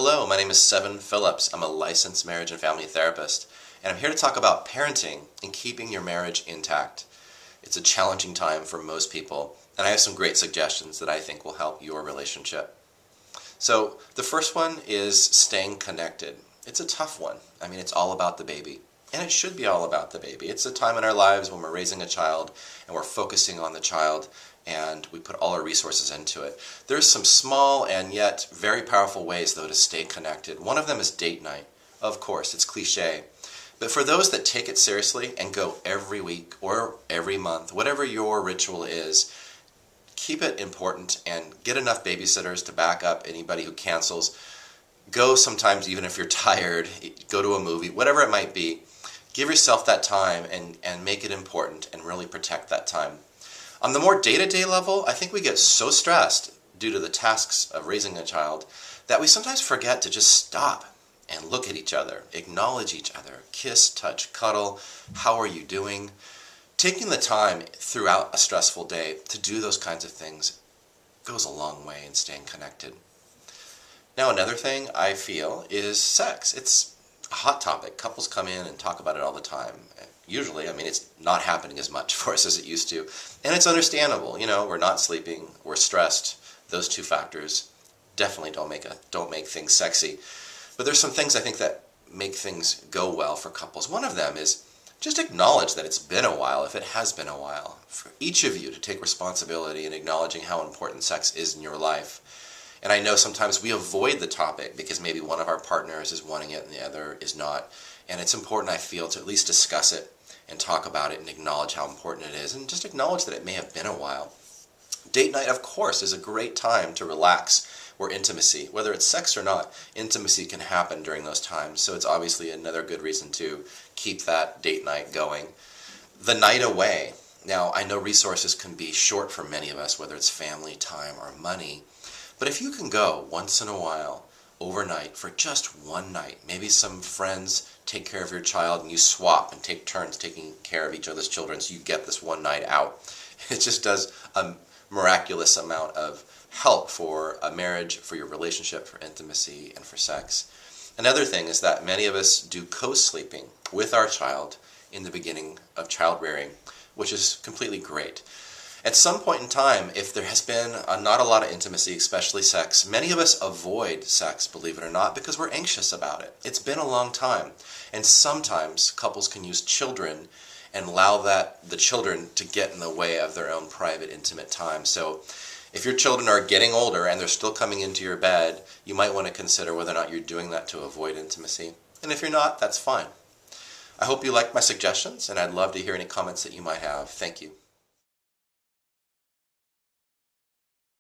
Hello, my name is Sevin Phillips. I'm a licensed marriage and family therapist, and I'm here to talk about parenting and keeping your marriage intact. It's a challenging time for most people, and I have some great suggestions that I think will help your relationship. So, the first one is staying connected. It's a tough one. It's all about the baby. And it should be all about the baby. It's a time in our lives when we're raising a child and we're focusing on the child and we put all our resources into it. There's some small and yet very powerful ways, though, to stay connected. One of them is date night. Of course, it's cliche. But for those that take it seriously and go every week or every month, whatever your ritual is, keep it important and get enough babysitters to back up anybody who cancels. Go sometimes even if you're tired, go to a movie, whatever it might be. Give yourself that time and make it important and really protect that time. On the more day-to-day level, I think we get so stressed due to the tasks of raising a child that we sometimes forget to just stop and look at each other, acknowledge each other, kiss, touch, cuddle, how are you doing? Taking the time throughout a stressful day to do those kinds of things goes a long way in staying connected. Now, another thing I feel is sex. It's a hot topic. Couples come in and talk about it all the time. Usually, it's not happening as much for us as it used to. And it's understandable. We're not sleeping, we're stressed. Those two factors definitely don't make things sexy. But there's some things I think that make things go well for couples. One of them is just acknowledge that it's been a while, if it has been a while. For each of you to take responsibility in acknowledging how important sex is in your life. And I know sometimes we avoid the topic because maybe one of our partners is wanting it and the other is not. And it's important, I feel, to at least discuss it and talk about it and acknowledge how important it is and just acknowledge that it may have been a while. Date night, of course, is a great time to relax or intimacy. Whether it's sex or not, intimacy can happen during those times. So it's obviously another good reason to keep that date night going. The night away. Now, I know resources can be short for many of us, whether it's family, time, or money. But if you can go once in a while, overnight, for just one night, maybe some friends take care of your child and you swap and take turns taking care of each other's children so you get this one night out. It just does a miraculous amount of help for a marriage, for your relationship, for intimacy, and for sex. Another thing is that many of us do co-sleeping with our child in the beginning of child rearing, which is completely great. At some point in time, if there has been not a lot of intimacy, especially sex, many of us avoid sex, believe it or not, because we're anxious about it. It's been a long time. And sometimes couples can use children and allow the children to get in the way of their own private, intimate time. So if your children are getting older and they're still coming into your bed, you might want to consider whether or not you're doing that to avoid intimacy. And if you're not, that's fine. I hope you liked my suggestions, and I'd love to hear any comments that you might have. Thank you.